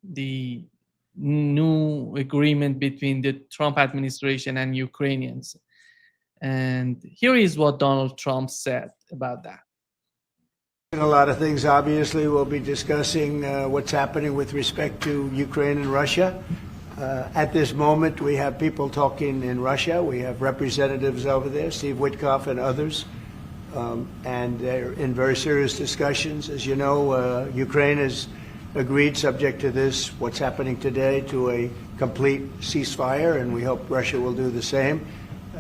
the new agreement between the Trump administration and Ukrainians. And here is what Donald Trump said about that. A lot of things, obviously. We'll be discussing what's happening with respect to Ukraine and Russia. At this moment, we have people talking in Russia. We have representatives over there, Steve Witkoff and others, and they're in very serious discussions. As you know, Ukraine has agreed, subject to this, what's happening today, to a complete ceasefire, and we hope Russia will do the same.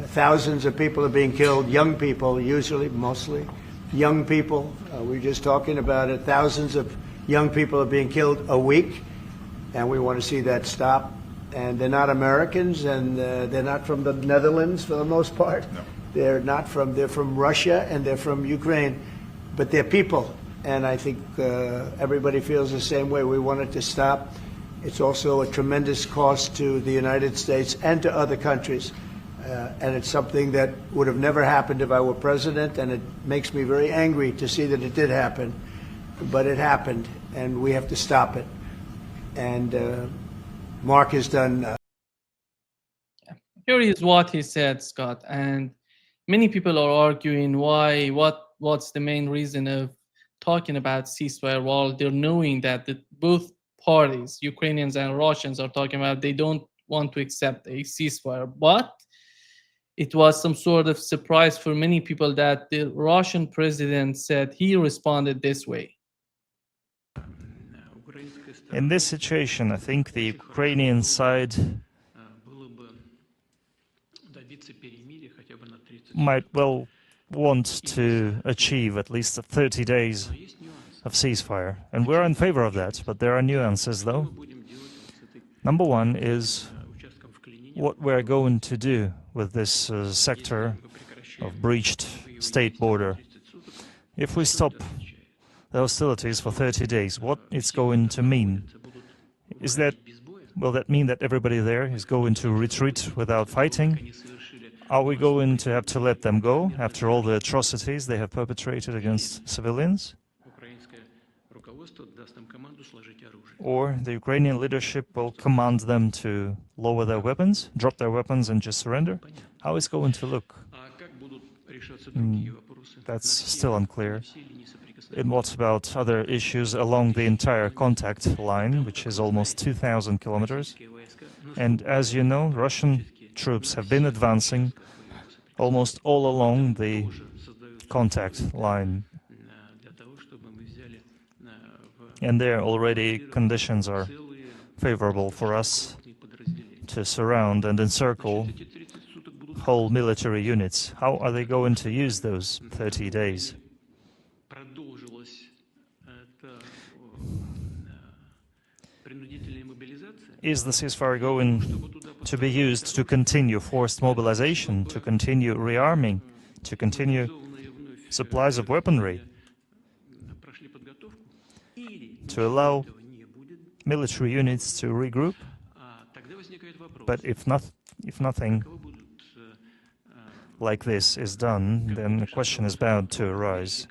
Thousands of people are being killed, young people, usually, mostly young people. We were just talking about it. Thousands of young people are being killed a week, and we want to see that stop. And they're not Americans, and they're not from the Netherlands for the most part. No. They're from Russia, and they're from Ukraine, but they're people. And I think everybody feels the same way. We want it to stop. It's also a tremendous cost to the United States and to other countries. And it's something that would have never happened if I were president, and it makes me very angry to see that it did happen. But it happened, and we have to stop it. And Mark has done... Here is what he said, Scott. And many people are arguing what's the main reason of talking about ceasefire while they're knowing that both parties, Ukrainians and Russians, are talking about they don't want to accept a ceasefire. But it was some sort of surprise for many people that the Russian president said he responded this way. In this situation, I think the Ukrainian side might well want to achieve at least 30 days of ceasefire. And we're in favor of that, but there are nuances, though. Number one is what we're going to do with this sector of breached state border. If we stop the hostilities for 30 days, what it's going to mean? Will that mean that everybody there is going to retreat without fighting? Are we going to have to let them go after all the atrocities they have perpetrated against civilians? Or the Ukrainian leadership will command them to lower their weapons, drop their weapons and just surrender? How is it going to look? That's still unclear. And what about other issues along the entire contact line, which is almost 2,000 kilometers? And as you know, Russian troops have been advancing almost all along the contact line. And there already conditions are favorable for us to surround and encircle whole military units. How are they going to use those 30 days? Is the ceasefire going to be used to continue forced mobilization, to continue rearming, to continue supplies of weaponry, to allow military units to regroup? But if nothing like this is done, then the question is bound to arise.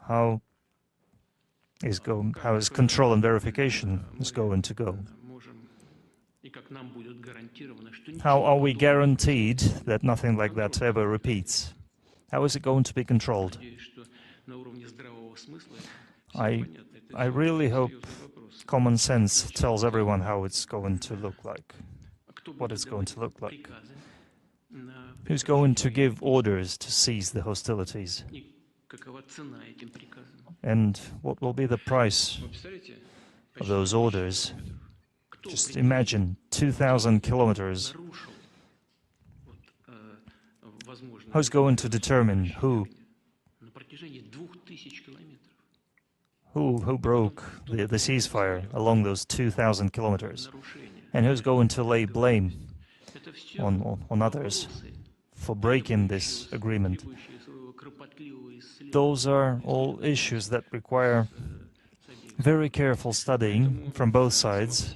How is control and verification going to go? How are we guaranteed that nothing like that ever repeats? How is it going to be controlled? I really hope common sense tells everyone how it's going to look like, what it's going to look like. Who's going to give orders to cease the hostilities? And what will be the price of those orders? Just imagine 2,000 kilometers. Who's going to determine who broke the ceasefire along those 2,000 kilometers? And who's going to lay blame on others for breaking this agreement? Those are all issues that require very careful studying from both sides.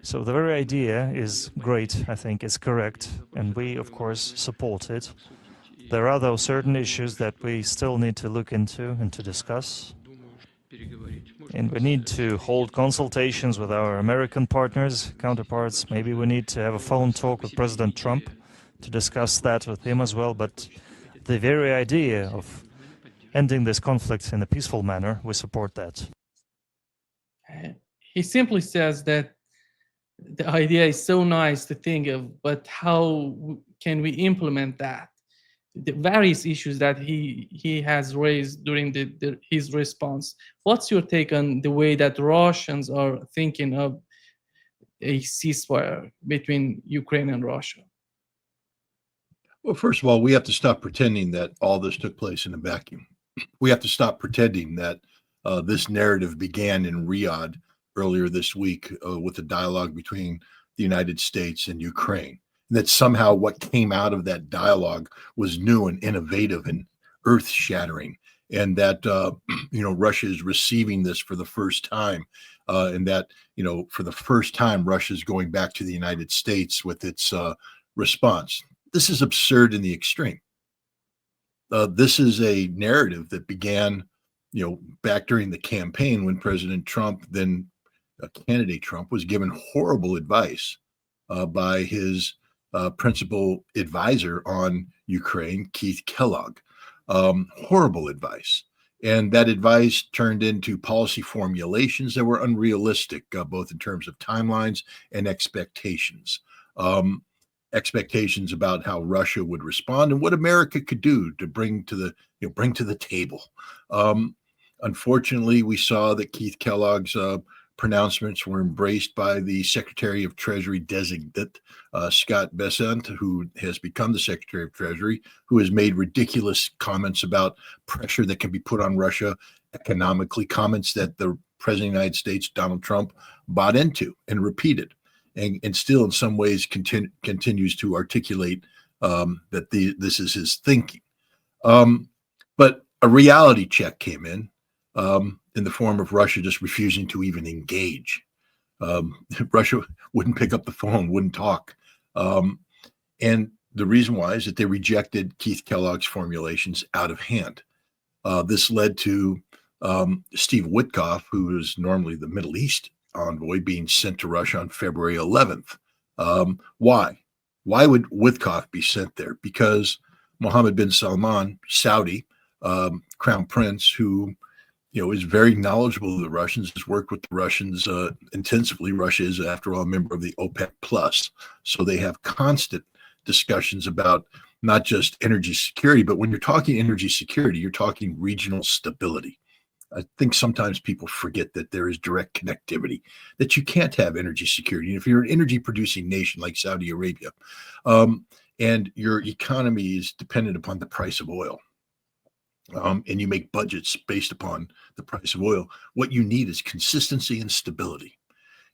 So the very idea is great, I think it's correct, and we, of course, support it. There are, though, certain issues that we still need to look into and to discuss. And we need to hold consultations with our American partners, counterparts. Maybe we need to have a phone talk with President Trump to discuss that with him as well. But the very idea of ending this conflict in a peaceful manner, we support that. He simply says that the idea is so nice to think of, but how can we implement that? The various issues that he has raised during his response. What's your take on the way that Russians are thinking of a ceasefire between Ukraine and Russia? Well, first of all, we have to stop pretending that all this took place in a vacuum. We have to stop pretending that this narrative began in Riyadh earlier this week with a dialogue between the United States and Ukraine. That somehow what came out of that dialogue was new and innovative and earth-shattering, and that Russia is receiving this for the first time, and that for the first time Russia is going back to the United States with its response. This is absurd in the extreme. This is a narrative that began, back during the campaign when President Trump, then candidate Trump, was given horrible advice by his principal advisor on Ukraine, Keith Kellogg. Horrible advice. And that advice turned into policy formulations that were unrealistic, both in terms of timelines and expectations. Expectations about how Russia would respond and what America could do to bring to the table. Unfortunately, we saw that Keith Kellogg's pronouncements were embraced by the Secretary of Treasury designate, Scott Bessent, who has become the Secretary of Treasury, who has made ridiculous comments about pressure that can be put on Russia economically, comments that the President of the United States, Donald Trump, bought into and repeated, and still in some ways continues to articulate that this is his thinking. But a reality check came in the form of Russia just refusing to even engage. Russia wouldn't pick up the phone, wouldn't talk. And the reason why is that they rejected Keith Kellogg's formulations out of hand. This led to Steve Witkoff, who is normally the Middle East envoy, being sent to Russia on February 11th. Why? Why would Witkoff be sent there? Because Mohammed bin Salman, Saudi crown prince, who is very knowledgeable of the Russians, has worked with the Russians intensively. Russia is, after all, a member of the OPEC Plus, so they have constant discussions about not just energy security, but when you're talking energy security, you're talking regional stability. I think sometimes people forget that there is direct connectivity, that you can't have energy security. And if you're an energy producing nation like Saudi Arabia, and your economy is dependent upon the price of oil, and you make budgets based upon the price of oil, what you need is consistency and stability.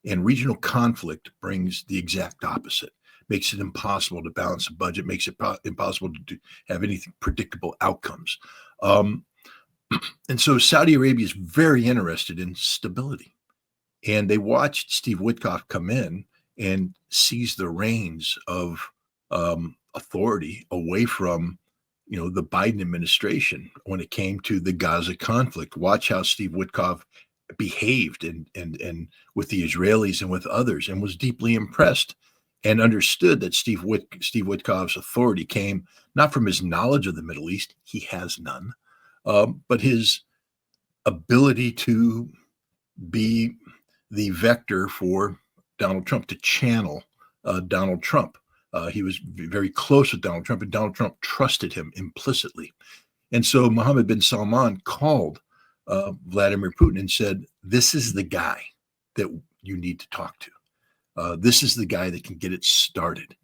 And regional conflict brings the exact opposite, makes it impossible to balance a budget, makes it impossible to have anything predictable outcomes. And so Saudi Arabia is very interested in stability. And they watched Steve Witkoff come in and seize the reins of authority away from the Biden administration when it came to the Gaza conflict. Watch how Steve Witkoff behaved and with the Israelis and with others, and was deeply impressed and understood that Steve Witkoff's authority came not from his knowledge of the Middle East, he has none, but his ability to be the vector for Donald Trump, to channel Donald Trump. He was very close with Donald Trump, and Donald Trump trusted him implicitly. And so Mohammed bin Salman called Vladimir Putin and said, this is the guy that you need to talk to. This is the guy that can get it started.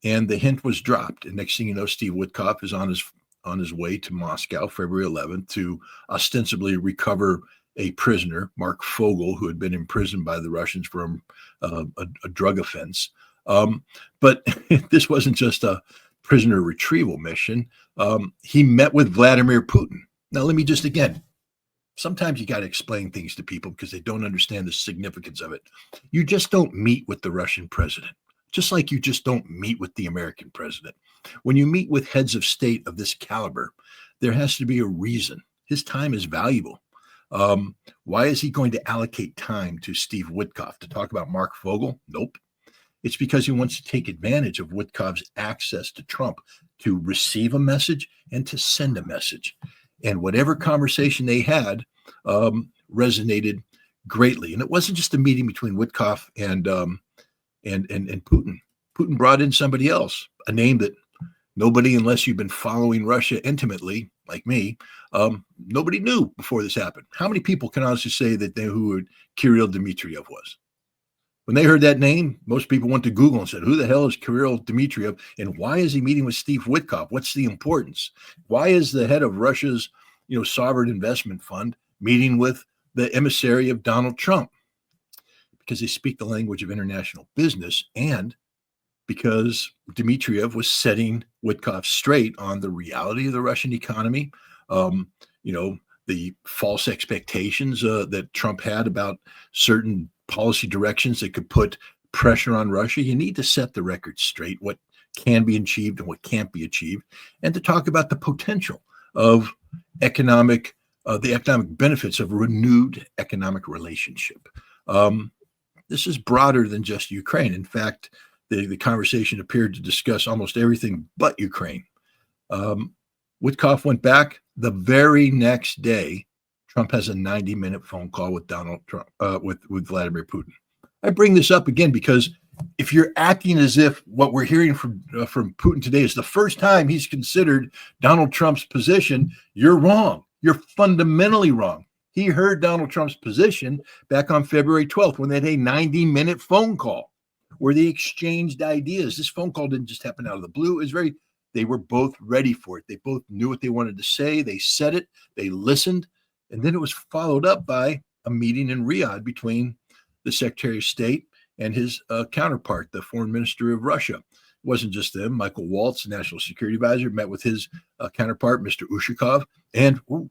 And the hint was dropped. And next thing you know, Steve Witkoff is on his way to Moscow, February 11th, to ostensibly recover a prisoner, Mark Fogel, who had been imprisoned by the Russians for a drug offense. But this wasn't just a prisoner retrieval mission. He met with Vladimir Putin. Now, let me just again, sometimes you got to explain things to people because they don't understand the significance of it. You just don't meet with the Russian president, just like you just don't meet with the American president. When you meet with heads of state of this caliber, there has to be a reason. His time is valuable. Why is he going to allocate time to Steve Witkoff to talk about Mark Fogel? Nope. It's because he wants to take advantage of Witkoff's access to Trump to receive a message and to send a message. And whatever conversation they had resonated greatly. And it wasn't just a meeting between Witkoff and Putin. Putin brought in somebody else, a name that nobody, unless you've been following Russia intimately, like me, nobody knew before this happened. How many people can honestly say that they knew who Kirill Dmitriev was? When they heard that name, most people went to Google and said, who the hell is Kirill Dmitriev? And why is he meeting with Steve Witkoff? What's the importance? Why is the head of Russia's sovereign investment fund meeting with the emissary of Donald Trump? Because they speak the language of international business, and because Dmitriev was setting Witkoff straight on the reality of the Russian economy, the false expectations that Trump had about certain policy directions that could put pressure on Russia. You need to set the record straight, what can be achieved and what can't be achieved, and to talk about the potential of the economic benefits of a renewed economic relationship. This is broader than just Ukraine. In fact, the conversation appeared to discuss almost everything but Ukraine. Witkoff went back. The very next day, Trump has a 90-minute phone call with Donald Trump, with Vladimir Putin. I bring this up again because if you're acting as if what we're hearing from Putin today is the first time he's considered Donald Trump's position, you're wrong. You're fundamentally wrong. He heard Donald Trump's position back on February 12th when they had a 90-minute phone call where they exchanged ideas. This phone call didn't just happen out of the blue. They were both ready for it. They both knew what they wanted to say. They said it. They listened. And then it was followed up by a meeting in Riyadh between the Secretary of State and his counterpart, the Foreign Minister of Russia. It wasn't just them. Michael Waltz, the National Security Advisor, met with his counterpart, Mr. Ushakov, and Kirill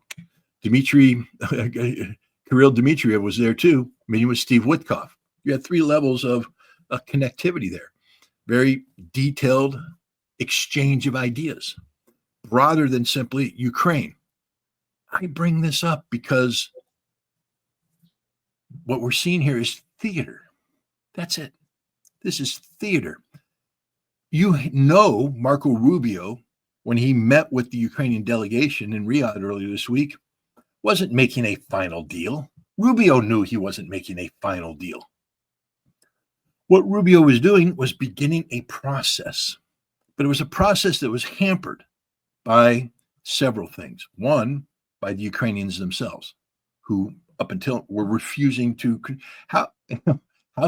Dmitriev was there too, meeting with Steve Witkoff. You had three levels of connectivity there. Very detailed exchange of ideas, rather than simply Ukraine. I bring this up because what we're seeing here is theater. That's it. This is theater. Marco Rubio, when he met with the Ukrainian delegation in Riyadh earlier this week, wasn't making a final deal. Rubio knew he wasn't making a final deal. What Rubio was doing was beginning a process, but it was a process that was hampered by several things. One, by the Ukrainians themselves, who up until were refusing to. How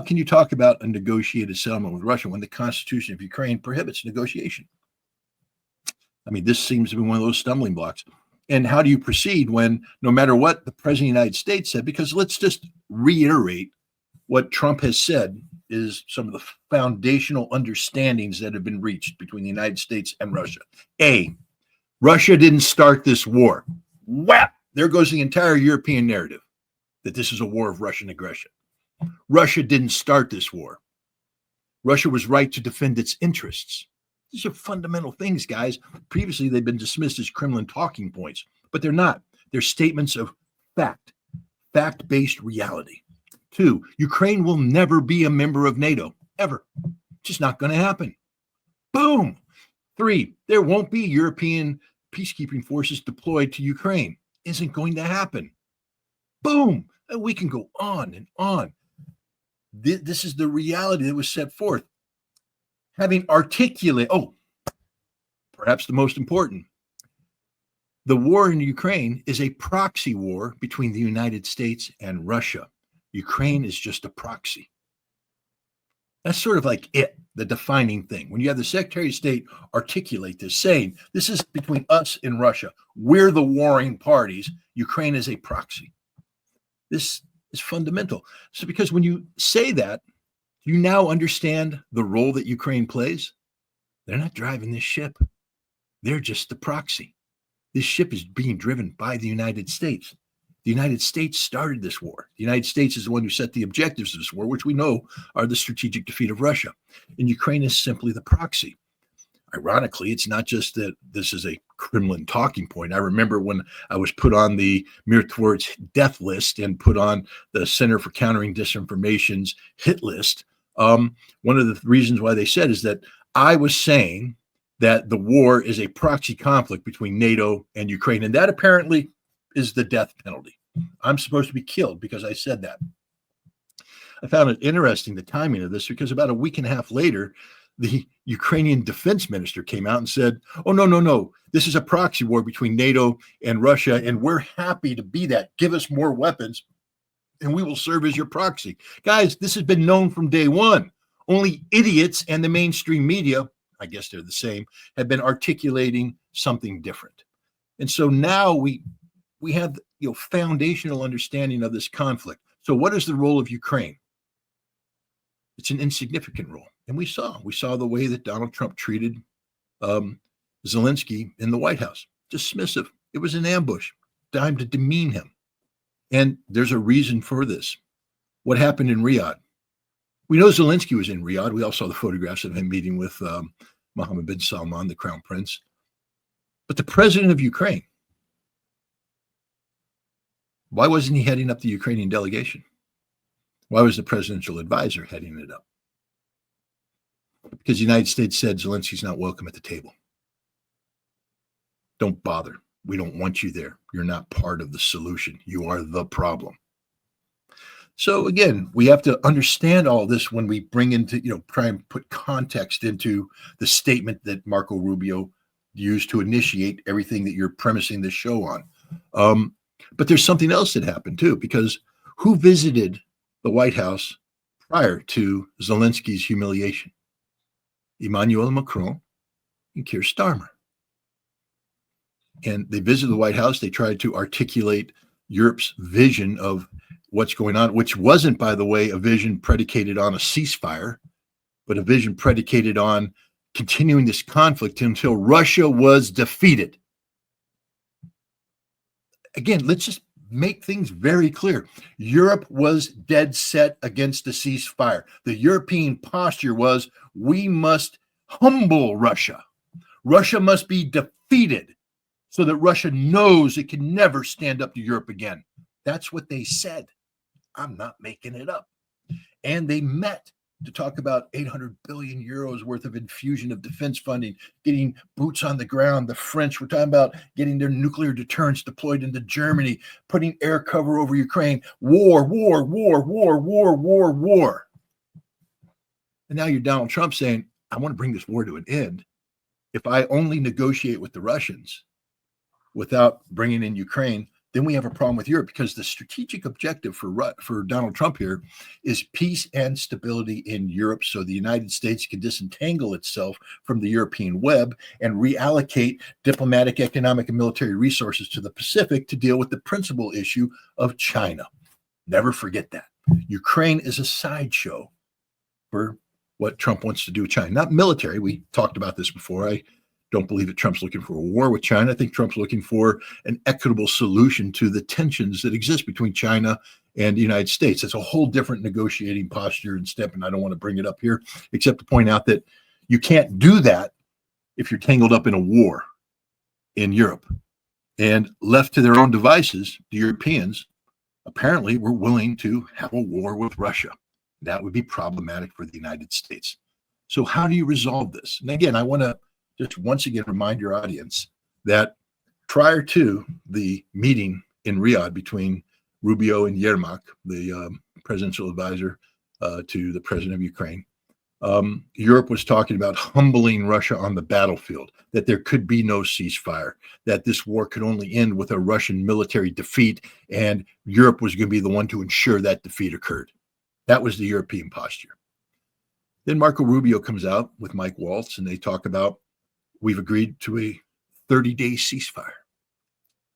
can you talk about a negotiated settlement with Russia when the Constitution of Ukraine prohibits negotiation? I mean, this seems to be one of those stumbling blocks. And how do you proceed when, no matter what the President of the United States said, because let's just reiterate what Trump has said is some of the foundational understandings that have been reached between the United States and Russia. A, Russia didn't start this war. Whap! There goes the entire European narrative that this is a war of Russian aggression. Russia didn't start this war. Russia was right to defend its interests. These are fundamental things, guys. Previously, they've been dismissed as Kremlin talking points, but they're not. They're statements of fact-based reality. 2, Ukraine will never be a member of NATO, ever. Just not going to happen. Boom. 3, there won't be European peacekeeping forces deployed to Ukraine. Isn't going to happen. Boom. And we can go on and on. This is the reality that was set forth. Having articulated, perhaps the most important, the war in Ukraine is a proxy war between the United States and Russia. Ukraine is just a proxy. That's sort of like the defining thing. When you have the Secretary of State articulate this, saying, this is between us and Russia. We're the warring parties. Ukraine is a proxy. This is fundamental. So because when you say that, you now understand the role that Ukraine plays. They're not driving this ship. They're just the proxy. This ship is being driven by the United States. The United States started this war. The United States is the one who set the objectives of this war, which we know are the strategic defeat of Russia. And Ukraine is simply the proxy. Ironically, it's not just that this is a Kremlin talking point. I remember when I was put on the Mirtwort's death list and put on the Center for Countering Disinformation's hit list. One of the reasons why they said is that I was saying that the war is a proxy conflict between NATO and Ukraine, and that apparently is the death penalty. I'm supposed to be killed because I said that. I found it interesting, the timing of this, because about a week and a half later, the Ukrainian defense minister came out and said, oh, no, this is a proxy war between NATO and Russia, and we're happy to be that. Give us more weapons, and we will serve as your proxy. Guys, this has been known from day one. Only idiots and the mainstream media, I guess they're the same, have been articulating something different. And so now we have foundational understanding of this conflict. So what is the role of Ukraine? It's an insignificant role. And we saw the way that Donald Trump treated Zelensky in the White House. Dismissive. It was an ambush, time to demean him. And there's a reason for this. What happened in Riyadh? We know Zelensky was in Riyadh. We all saw the photographs of him meeting with Mohammed bin Salman, the crown prince. But the president of Ukraine, why wasn't he heading up the Ukrainian delegation? Why was the presidential advisor heading it up? Because the United States said Zelensky's not welcome at the table. Don't bother. We don't want you there. You're not part of the solution. You are the problem. So again, we have to understand all this when we bring into, try and put context into the statement that Marco Rubio used to initiate everything that you're premising this show on. But there's something else that happened too, because who visited the White House prior to Zelensky's humiliation? Emmanuel Macron and Keir Starmer. And they visited the White House. They tried to articulate Europe's vision of what's going on, which wasn't, by the way, a vision predicated on a ceasefire, but a vision predicated on continuing this conflict until Russia was defeated. Again, let's just make things very clear. Europe was dead set against the ceasefire. The European posture was, we must humble Russia. Russia must be defeated so that Russia knows it can never stand up to Europe again. That's what they said. I'm not making it up. And they met to talk about 800 billion euros worth of infusion of defense funding, getting boots on the ground. The French were talking about getting their nuclear deterrents deployed into Germany, putting air cover over Ukraine. War. And now you're Donald Trump saying, I want to bring this war to an end. If I only negotiate with the Russians without bringing in Ukraine, then we have a problem with Europe, because the strategic objective for Donald Trump here is peace and stability in Europe, so the United States can disentangle itself from the European web and reallocate diplomatic, economic, and military resources to the Pacific to deal with the principal issue of China. Never forget that. Ukraine is a sideshow for what Trump wants to do with China. Not military. We talked about this before. I don't believe that Trump's looking for a war with China. I think Trump's looking for an equitable solution to the tensions that exist between China and the United States. It's a whole different negotiating posture and step, and I don't want to bring it up here, except to point out that you can't do that if you're tangled up in a war in Europe. And left to their own devices, the Europeans apparently were willing to have a war with Russia. That would be problematic for the United States. So how do you resolve this? And again, I want to just once again remind your audience that prior to the meeting in Riyadh between Rubio and Yermak, the presidential advisor to the president of Ukraine, Europe was talking about humbling Russia on the battlefield, that there could be no ceasefire, that this war could only end with a Russian military defeat, and Europe was going to be the one to ensure that defeat occurred. That was the European posture. Then Marco Rubio comes out with Mike Waltz, and they talk about, we've agreed to a 30-day ceasefire.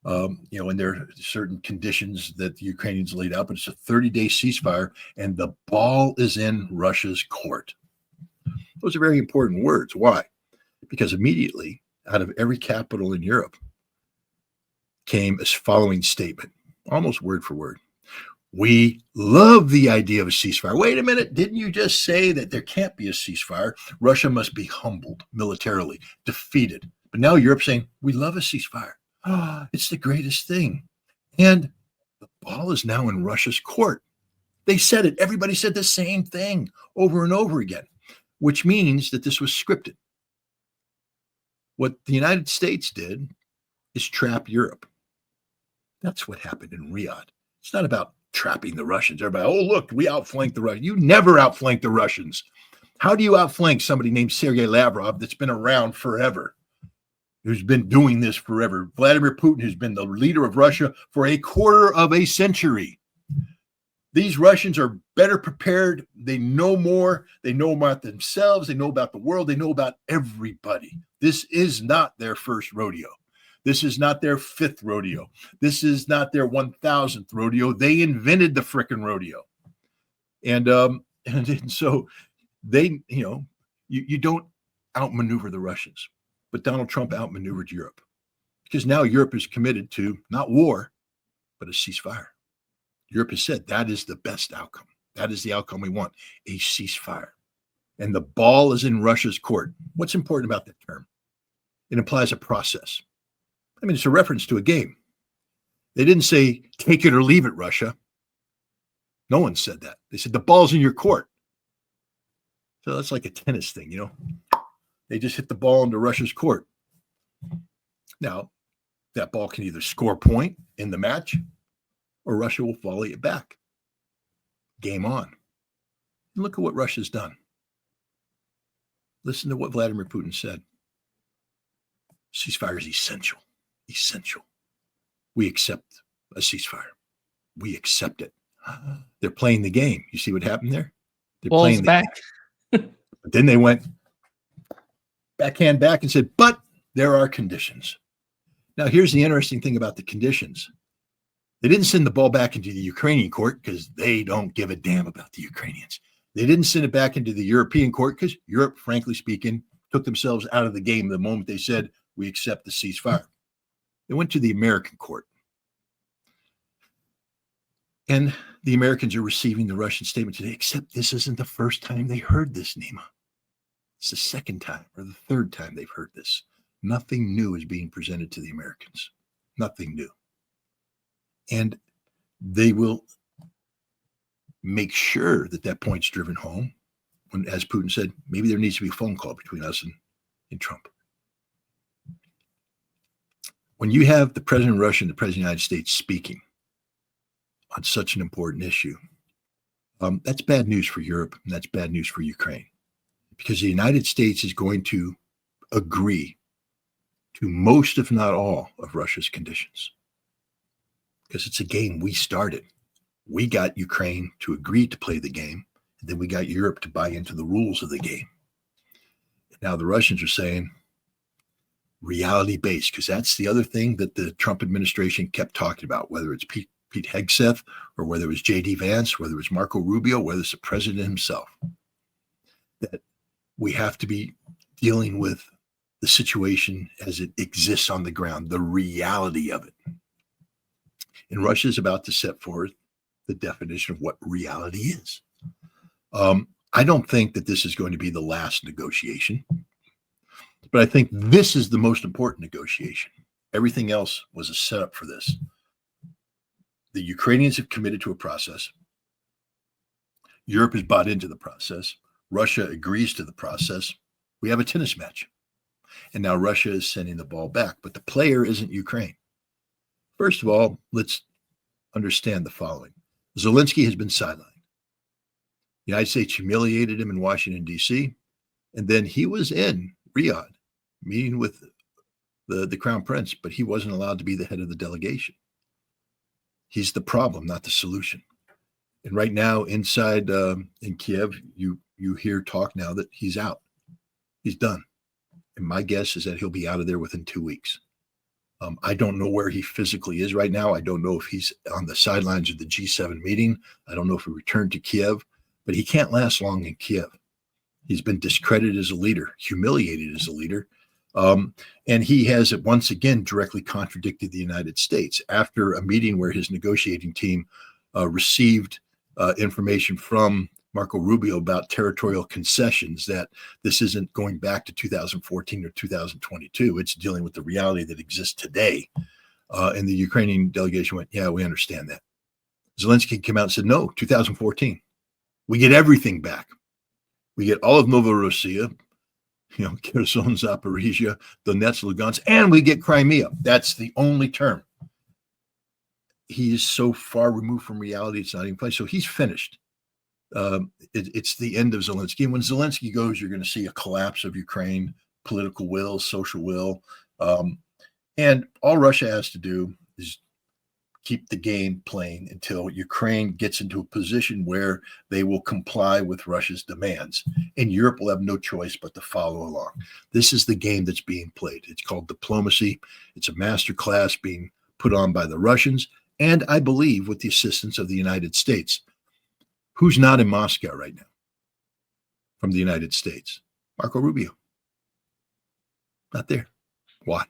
And there are certain conditions that the Ukrainians laid out, but it's a 30-day ceasefire, and the ball is in Russia's court. Those are very important words. Why? Because immediately, out of every capital in Europe, came a following statement, almost word for word. We love the idea of a ceasefire. Wait a minute. Didn't you just say that there can't be a ceasefire? Russia must be humbled militarily, defeated. But now Europe's saying, we love a ceasefire. It's the greatest thing. And the ball is now in Russia's court. They said it. Everybody said the same thing over and over again, which means that this was scripted. What the United States did is trap Europe. That's what happened in Riyadh. It's not about trapping the Russians. Everybody, oh, look, we outflanked the Russians. You never outflanked the Russians. How do you outflank somebody named Sergei Lavrov that's been around forever, who's been doing this forever? Vladimir Putin, who's been the leader of Russia for a quarter of a century. These Russians are better prepared. They know more. They know about themselves. They know about the world. They know about everybody. This is not their first rodeo. This is not their 5th rodeo. This is not their 1,000th rodeo. They invented the frickin' rodeo. And so they, you don't outmaneuver the Russians. But Donald Trump outmaneuvered Europe, because now Europe is committed to not war, but a ceasefire. Europe has said that is the best outcome. That is the outcome we want, a ceasefire. And the ball is in Russia's court. What's important about that term? It implies a process. I mean, it's a reference to a game. They didn't say, take it or leave it, Russia. No one said that. They said, the ball's in your court. So that's like a tennis thing, They just hit the ball into Russia's court. Now, that ball can either score a point in the match, or Russia will volley it back. Game on. And look at what Russia's done. Listen to what Vladimir Putin said. Ceasefire is essential. Essential. We accept a ceasefire. We accept it. They're playing the game. You see what happened there? They're Balls playing back. But then they went backhand back and said, but there are conditions. Now, here's the interesting thing about the conditions. They didn't send the ball back into the Ukrainian court because they don't give a damn about the Ukrainians. They didn't send it back into the European court because Europe, frankly speaking, took themselves out of the game the moment they said, we accept the ceasefire. They went to the American court. And the Americans are receiving the Russian statement today, except this isn't the first time they heard this, Nima. It's the second time or the third time they've heard this. Nothing new is being presented to the Americans. Nothing new. And they will make sure that that point's driven home when, as Putin said, maybe there needs to be a phone call between us and Trump. When you have the president of Russia and the president of the United States speaking on such an important issue, that's bad news for Europe, and that's bad news for Ukraine, because the United States is going to agree to most, if not all, of Russia's conditions, because it's a game we started. We got Ukraine to agree to play the game, and then we got Europe to buy into the rules of the game. Now the Russians are saying reality-based, because that's the other thing that the Trump administration kept talking about, whether it's Pete Hegseth or whether it was J.D. Vance, whether it was Marco Rubio, whether it's the president himself, that we have to be dealing with the situation as it exists on the ground, the reality of it. And Russia is about to set forth the definition of what reality is. I don't think that this is going to be the last negotiation, but I think this is the most important negotiation. Everything else was a setup for this. The Ukrainians have committed to a process. Europe has bought into the process. Russia agrees to the process. We have a tennis match. And now Russia is sending the ball back, but the player isn't Ukraine. First of all, let's understand the following. Zelensky has been sidelined. The United States humiliated him in Washington, D.C., and then he was in Riyadh meeting with the Crown Prince, but he wasn't allowed to be the head of the delegation. He's the problem, not the solution. And right now, inside in Kiev, you hear talk now that he's out. He's done. And my guess is that he'll be out of there within 2 weeks. I don't know where he physically is right now. I don't know if he's on the sidelines of the G7 meeting. I don't know if he returned to Kiev, but he can't last long in Kiev. He's been discredited as a leader, humiliated as a leader. And he has once again directly contradicted the United States after a meeting where his negotiating team received information from Marco Rubio about territorial concessions, that this isn't going back to 2014 or 2022. It's dealing with the reality that exists today. And the Ukrainian delegation went, yeah, we understand that. Zelensky came out and said, no, 2014. We get everything back. We get all of Novorossiya, Kherson, Zaporizhia, Donetsk, Lugansk, and we get Crimea. That's the only term. He is so far removed from reality, it's not even funny. So he's finished. It's the end of Zelensky. And when Zelensky goes, you're going to see a collapse of Ukraine, political will, social will. And all Russia has to do is keep the game playing until Ukraine gets into a position where they will comply with Russia's demands. And Europe will have no choice but to follow along. This is the game that's being played. It's called diplomacy. It's a master class being put on by the Russians, and I believe with the assistance of the United States. Who's not in Moscow right now from the United States? Marco Rubio. Not there. Why?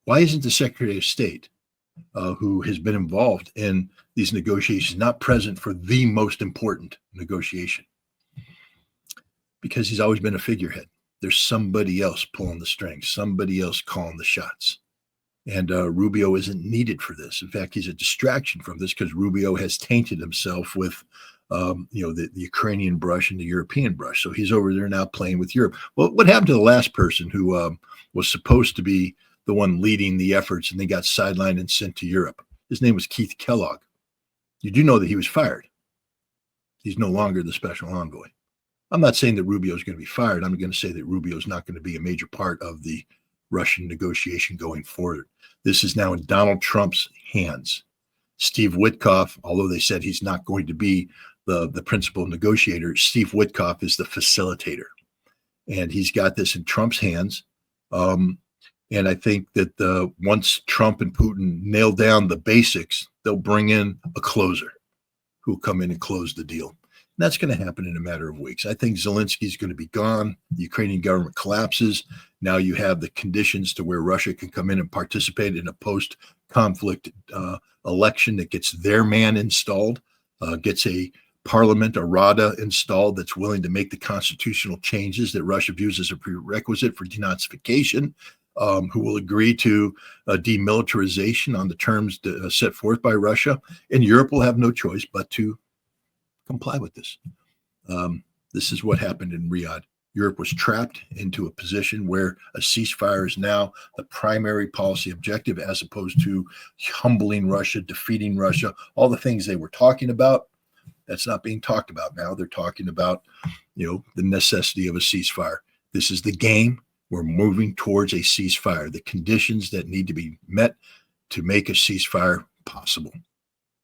Why isn't the Secretary of State, who has been involved in these negotiations, not present for the most important negotiation? Because he's always been a figurehead. There's somebody else pulling the strings, somebody else calling the shots. And Rubio isn't needed for this. In fact, he's a distraction from this because Rubio has tainted himself with the Ukrainian brush and the European brush. So he's over there now playing with Europe. Well, what happened to the last person who was supposed to be the one leading the efforts and they got sidelined and sent to Europe? His name was Keith Kellogg. You do know that he was fired. He's no longer the special envoy. I'm not saying that Rubio is going to be fired. I'm going to say that Rubio is not going to be a major part of the Russian negotiation going forward. This is now in Donald Trump's hands. Steve Witkoff, although they said he's not going to be the principal negotiator, Steve Witkoff is the facilitator. And he's got this in Trump's hands. And I think that once Trump and Putin nail down the basics, they'll bring in a closer who'll come in and close the deal. And that's going to happen in a matter of weeks. I think Zelensky's going to be gone. The Ukrainian government collapses. Now you have the conditions to where Russia can come in and participate in a post-conflict election that gets their man installed, gets a parliament, a Rada installed that's willing to make the constitutional changes that Russia views as a prerequisite for denazification, who will agree to demilitarization on the terms set forth by Russia. And Europe will have no choice but to comply with this. This is what happened in Riyadh. Europe was trapped into a position where a ceasefire is now the primary policy objective, as opposed to humbling Russia, defeating Russia, all the things they were talking about. That's not being talked about now. They're talking about, the necessity of a ceasefire. This is the game. We're moving towards a ceasefire, the conditions that need to be met to make a ceasefire possible.